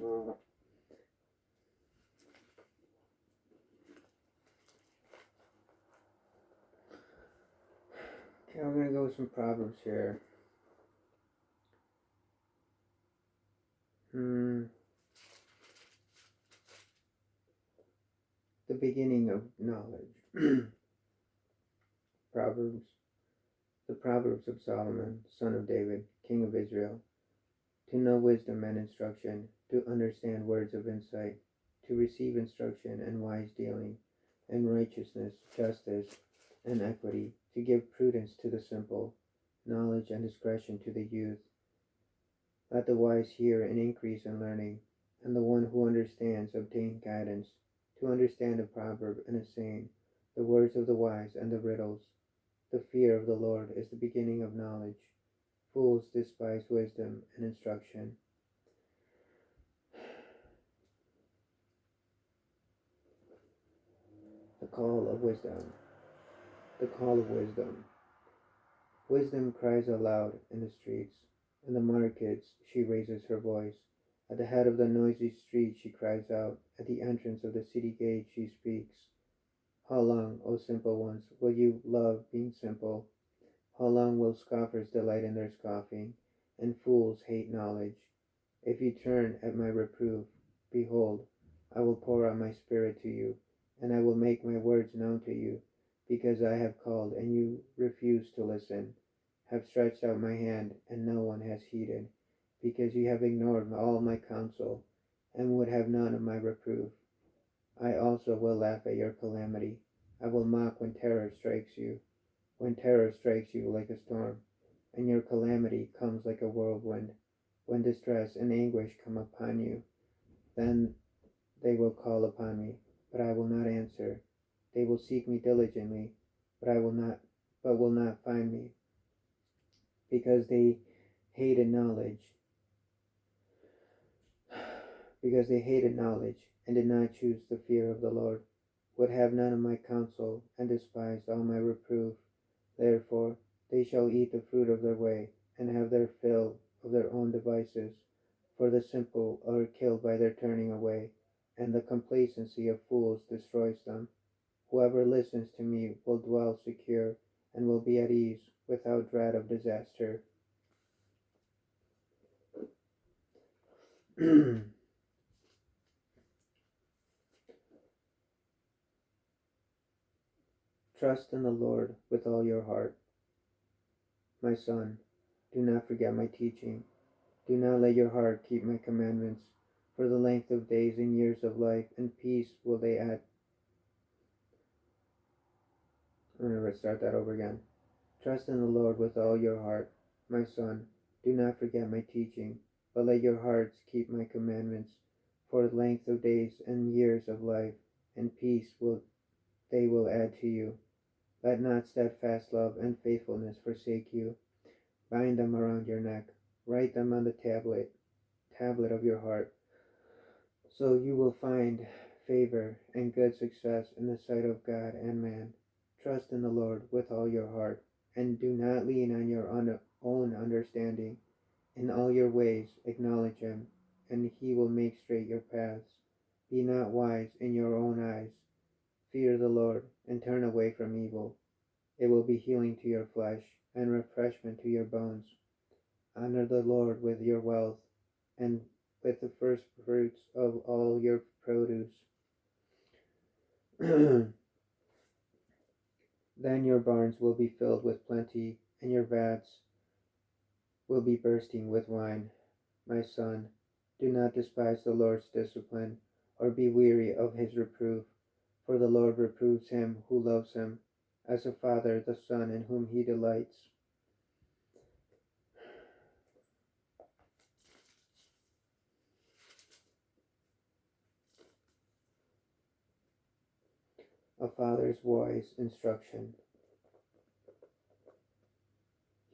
Okay, I'm gonna go with some proverbs here. The beginning of knowledge. Proverbs. The Proverbs of Solomon, son of David, king of Israel. To know wisdom and instruction, to understand words of insight, to receive instruction and wise dealing, and righteousness, justice, and equity, to give prudence to the simple, knowledge and discretion to the youth. Let the wise hear and increase in learning, and the one who understands obtain guidance, to understand a proverb and a saying, the words of the wise and the riddles. The fear of the Lord is the beginning of knowledge. Fools despise wisdom and instruction. The call of wisdom. The call of wisdom. Wisdom cries aloud in the streets. In the markets she raises her voice. At the head of the noisy street she cries out. At the entrance of the city gate she speaks. How long, O simple ones, will you love being simple? How long will scoffers delight in their scoffing, and fools hate knowledge? If you turn at my reproof, behold, I will pour out my spirit to you, and I will make my words known to you, because I have called and you refuse to listen, have stretched out my hand and no one has heeded, because you have ignored all my counsel, and would have none of my reproof. I also will laugh at your calamity. I will mock when terror strikes you, like a storm, and your calamity comes like a whirlwind. When distress and anguish come upon you, then they will call upon me, but I will not answer. They will seek me diligently, but will not find me, because they hated knowledge, and did not choose the fear of the Lord, would have none of my counsel, and despised all my reproof. Therefore they shall eat the fruit of their way, and have their fill of their own devices. For the simple are killed by their turning away, and the complacency of fools destroys them. Whoever listens to me will dwell secure, and will be at ease, without dread of disaster. Trust in the Lord with all your heart. My son, do not forget my teaching. Do not let your heart keep my commandments, for the length of days and years of life and peace will they add. I'm going to start that over again. Trust in the Lord with all your heart. My son, do not forget my teaching, but let your hearts keep my commandments, for length of days and years of life and peace they will add to you. Let not steadfast love and faithfulness forsake you. Bind them around your neck. Write them on the tablet of your heart, so you will find favor and good success in the sight of God and man. Trust in the Lord with all your heart, and do not lean on your own understanding. In all your ways acknowledge him, and he will make straight your paths. Be not wise in your own eyes. Fear the Lord, and turn away from evil. It will be healing to your flesh, and refreshment to your bones. Honor the Lord with your wealth, and with the first fruits of all your produce. Then your barns will be filled with plenty, and your vats will be bursting with wine. My son, do not despise the Lord's discipline, or be weary of his reproof, for the Lord reproves him who loves him, as a father the son in whom he delights. A father's wise instruction.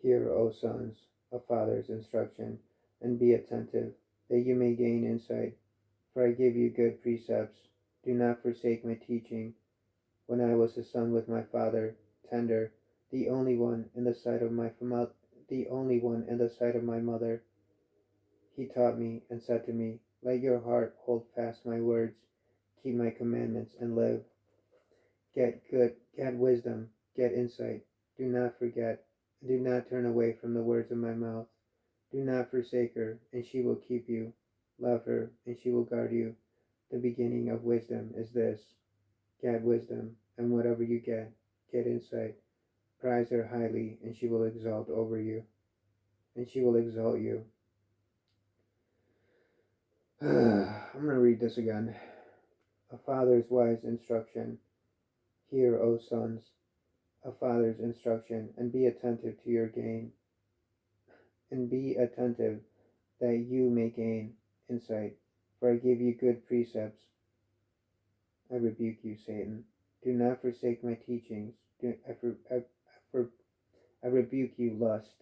Hear, O sons, a father's instruction, and be attentive, that you may gain insight. For I give you good precepts. Do not forsake my teaching. When I was a son with my father, tender, the only one in the sight of my mother, he taught me and said to me, Let your heart hold fast my words, keep my commandments and live. Get wisdom, get insight. Do not forget, and do not turn away from the words of my mouth. Do not forsake her, and she will keep you. Love her, and she will guard you. The beginning of wisdom is this: get wisdom, and whatever you get insight. Prize her highly, and she will exalt over you, and she will exalt you. I'm going to read this again. A father's wise instruction. Hear, O sons, a father's instruction, and be attentive to your gain, and be attentive that you may gain insight. For I give you good precepts. I rebuke you, Satan. Do not forsake my teachings. I rebuke you, lust.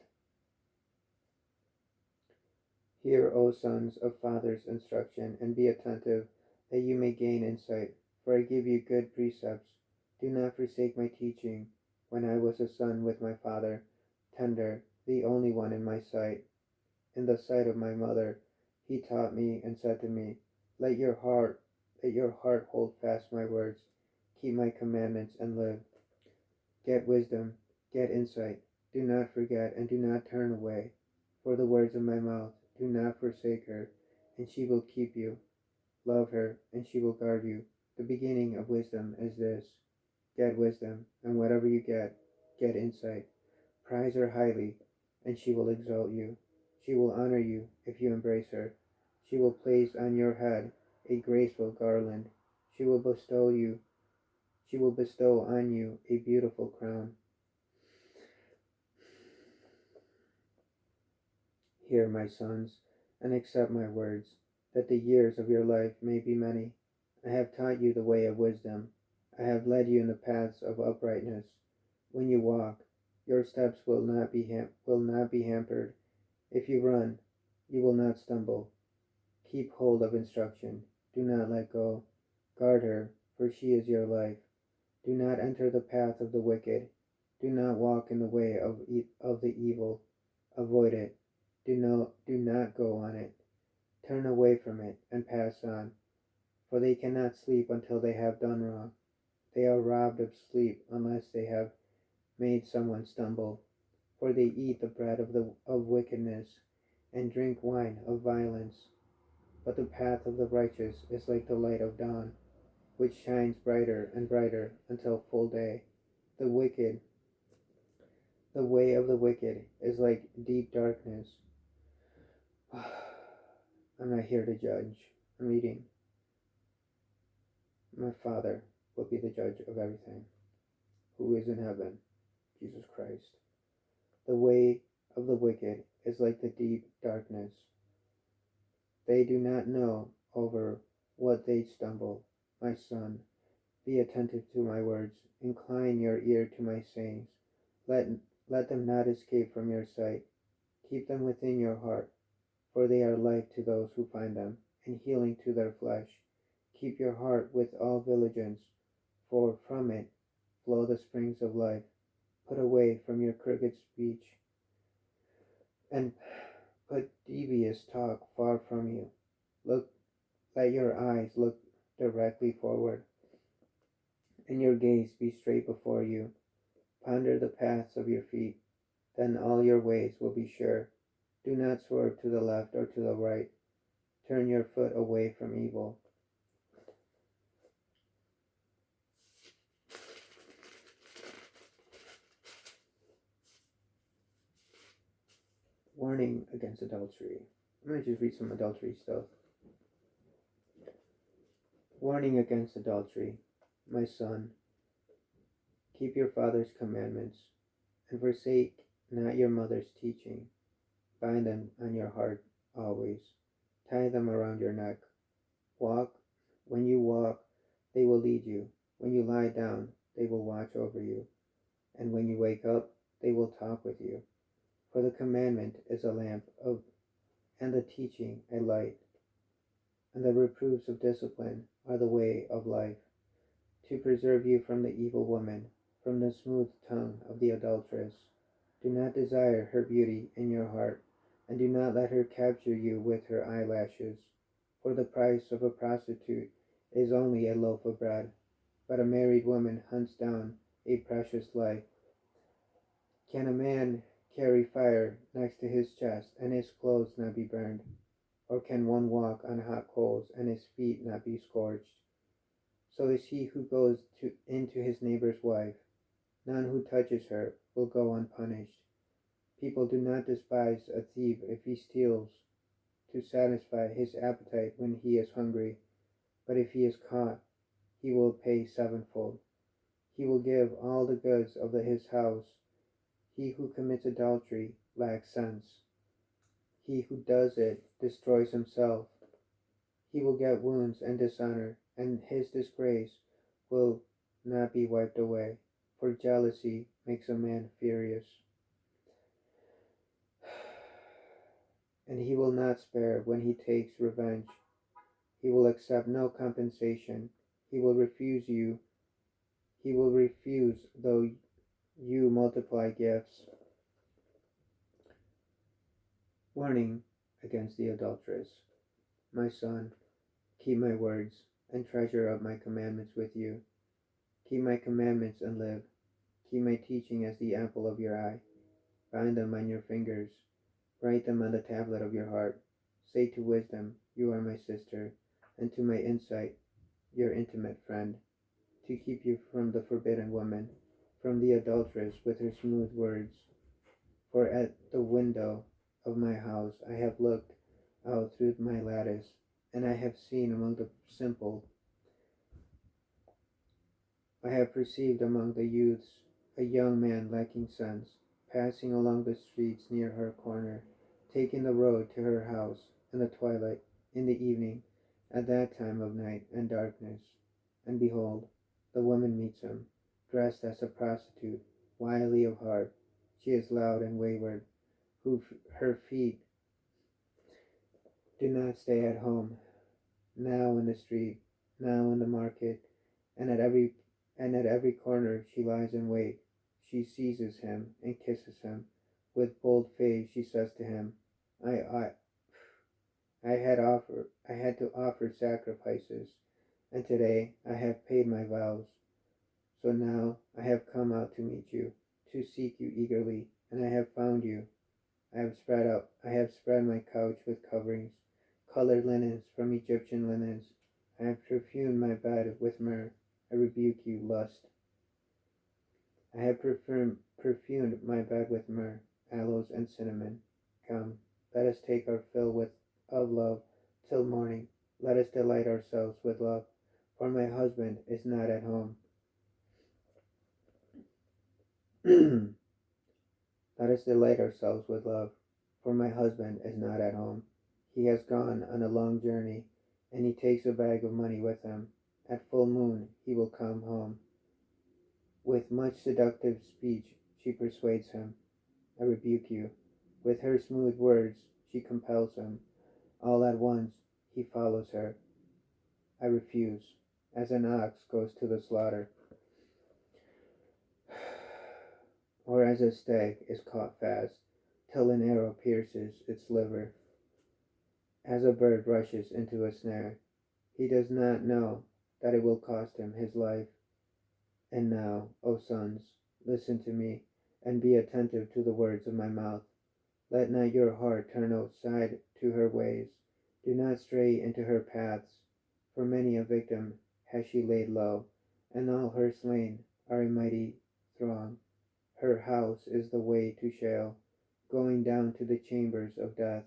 Hear, O sons of fathers' instruction, and be attentive, that you may gain insight. For I give you good precepts. Do not forsake my teaching. When I was a son with my father, tender, the only one in my sight, in the sight of my mother, he taught me and said to me, let your heart hold fast my words, keep my commandments and live. Get wisdom, get insight. Do not forget and do not turn away for the words of my mouth. Do not forsake her, and she will keep you. Love her, and she will guard you. The beginning of wisdom is this: get wisdom, and whatever you get insight. Prize her highly, and she will exalt you. She will honor you if you embrace her. She will place on your head a graceful garland. She will bestow you. She will bestow on you a beautiful crown. Hear, my sons, and accept my words, that the years of your life may be many. I have taught you the way of wisdom. I have led you in the paths of uprightness. When you walk, your steps will not be hampered. If you run, you will not stumble. Keep hold of instruction. Do not let go. Guard her, for she is your life. Do not enter the path of the wicked. Do not walk in the way of the evil. Avoid it. Do not go on it. Turn away from it and pass on, for they cannot sleep until they have done wrong. They are robbed of sleep unless they have made someone stumble, for they eat the bread of wickedness and drink wine of violence. But the path of the righteous is like the light of dawn, which shines brighter and brighter until full day. The wicked, the way of the wicked is like deep darkness. I'm not here to judge. I'm reading. My Father will be the judge of everything, who is in heaven, Jesus Christ. The way of the wicked is like the deep darkness. They do not know over what they stumble. My son, be attentive to my words. Incline your ear to my sayings. Let them not escape from your sight. Keep them within your heart, for they are life to those who find them, and healing to their flesh. Keep your heart with all diligence, for from it flow the springs of life. Put away from your crooked speech, and put devious talk far from you. Let your eyes look directly forward, and your gaze be straight before you. Ponder the paths of your feet, then all your ways will be sure. Do not swerve to the left or to the right. Turn your foot away from evil. Warning against adultery. I'm going to just read some adultery stuff. Warning against adultery. My son, keep your father's commandments, and forsake not your mother's teaching. Bind them on your heart always. Tie them around your neck. When you walk, they will lead you. When you lie down, they will watch over you. And when you wake up, they will talk with you. For the commandment is a lamp, and the teaching a light, and the reproofs of discipline are the way of life, to preserve you from the evil woman, from the smooth tongue of the adulteress. Do not desire her beauty in your heart, and do not let her capture you with her eyelashes. For the price of a prostitute is only a loaf of bread, but a married woman hunts down a precious life. Can a man carry fire next to his chest and his clothes not be burned? Or can one walk on hot coals and his feet not be scorched? So is he who goes into his neighbor's wife. None who touches her will go unpunished. People do not despise a thief if he steals to satisfy his appetite when he is hungry, but if he is caught, he will pay sevenfold. He will give all the goods of his house. He who commits adultery lacks sense. He who does it destroys himself. He will get wounds and dishonor, and his disgrace will not be wiped away, for jealousy makes a man furious. And he will not spare when he takes revenge. He will accept no compensation. He will refuse you. He will refuse though you multiply gifts. Warning against the adulteress. My son, keep my words and treasure up my commandments with you. Keep my commandments and live. Keep my teaching as the apple of your eye. Bind them on your fingers. Write them on the tablet of your heart. Say to wisdom, you are my sister, and to my insight, your intimate friend, to keep you from the forbidden woman, from the adulteress with her smooth words. For at the window of my house I have looked out through my lattice, and I have seen among the simple, I have perceived among the youths a young man lacking sense, passing along the streets near her corner, taking the road to her house in the twilight, in the evening, at that time of night and darkness. And behold, the woman meets him, dressed as a prostitute, wily of heart. She is loud and wayward, her feet do not stay at home, now in the street, now in the market, and at every corner she lies in wait. She seizes him and kisses him. With bold face she says to him, I I had to offer sacrifices, and today I have paid my vows. So now I have come out to meet you, to seek you eagerly, and I have found you. I have spread my couch with coverings, colored linens from Egyptian linens. I have perfumed my bed with myrrh. I rebuke you, lust. I have perfumed my bed with myrrh, aloes, and cinnamon. Come, let us take our fill of love till morning. Let us delight ourselves with love, for my husband is not at home. Let us delight ourselves with love, for my husband is not at home. He has gone on a long journey, and he takes a bag of money with him. At full moon he will come home. With much seductive speech she persuades him. I rebuke you. With her smooth words she compels him. All at once he follows her. I refuse, as an ox goes to the slaughter, or as a stag is caught fast, till an arrow pierces its liver, as a bird rushes into a snare. He does not know that it will cost him his life. And now, O sons, listen to me, and be attentive to the words of my mouth. Let not your heart turn aside to her ways. Do not stray into her paths, for many a victim has she laid low, and all her slain are a mighty throng. Her house is the way to Sheol, going down to the chambers of death.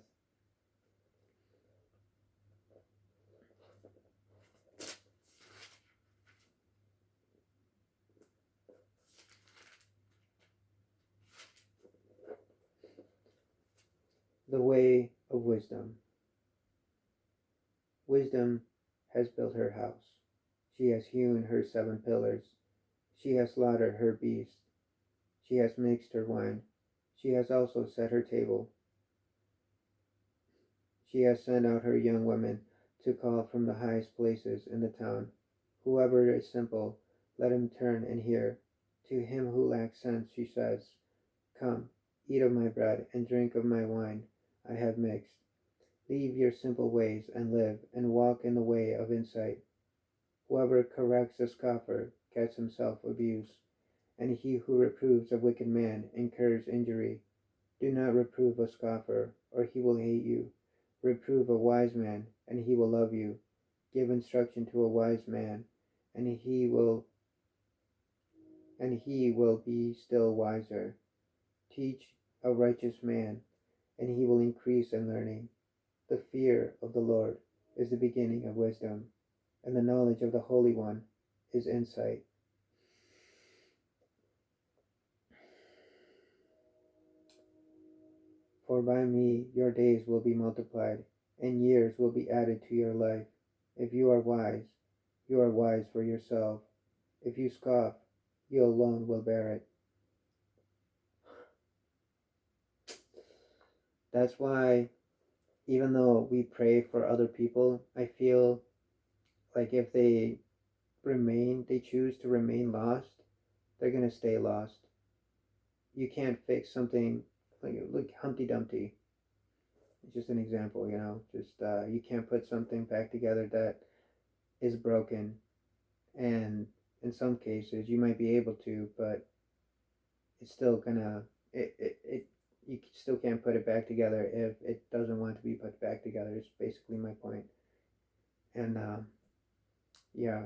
The way of wisdom. Wisdom has built her house. She has hewn her 7 pillars. She has slaughtered her beasts. She has mixed her wine. She has also set her table. She has sent out her young women to call from the highest places in the town. Whoever is simple, let him turn and hear. To him who lacks sense she says, come, eat of my bread and drink of my wine I have mixed. Leave your simple ways and live and walk in the way of insight. Whoever corrects a scoffer gets himself abuse, and he who reproves a wicked man incurs injury. Do not reprove a scoffer, or he will hate you. Reprove a wise man, and he will love you. Give instruction to a wise man, and he will be still wiser. Teach a righteous man, and he will increase in learning. The fear of the Lord is the beginning of wisdom, and the knowledge of the Holy One is insight. For by me your days will be multiplied, and years will be added to your life. If you are wise for yourself. If you scoff, you alone will bear it. That's why, even though we pray for other people, I feel like if they choose to remain lost, they're going to stay lost. You can't fix something like Humpty Dumpty. It's just an example, just you can't put something back together that is broken. And in some cases, you might be able to, but it's still gonna, it you still can't put it back together if it doesn't want to be put back together. It's basically my point. And yeah,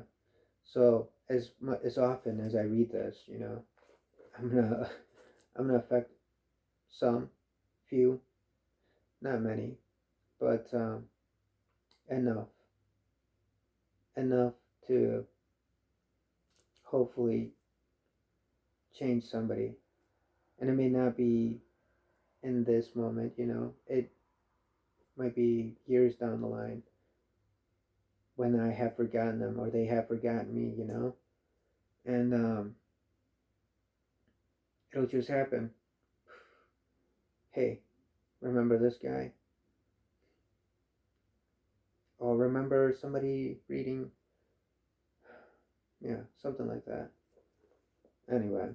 so as often as I read this, I'm gonna I'm gonna affect some, few, not many, but enough, enough to hopefully change somebody. And it may not be in this moment, it might be years down the line when I have forgotten them or they have forgotten me. And it'll just happen. Hey, remember this guy? Or remember somebody reading? Yeah, something like that. Anyway,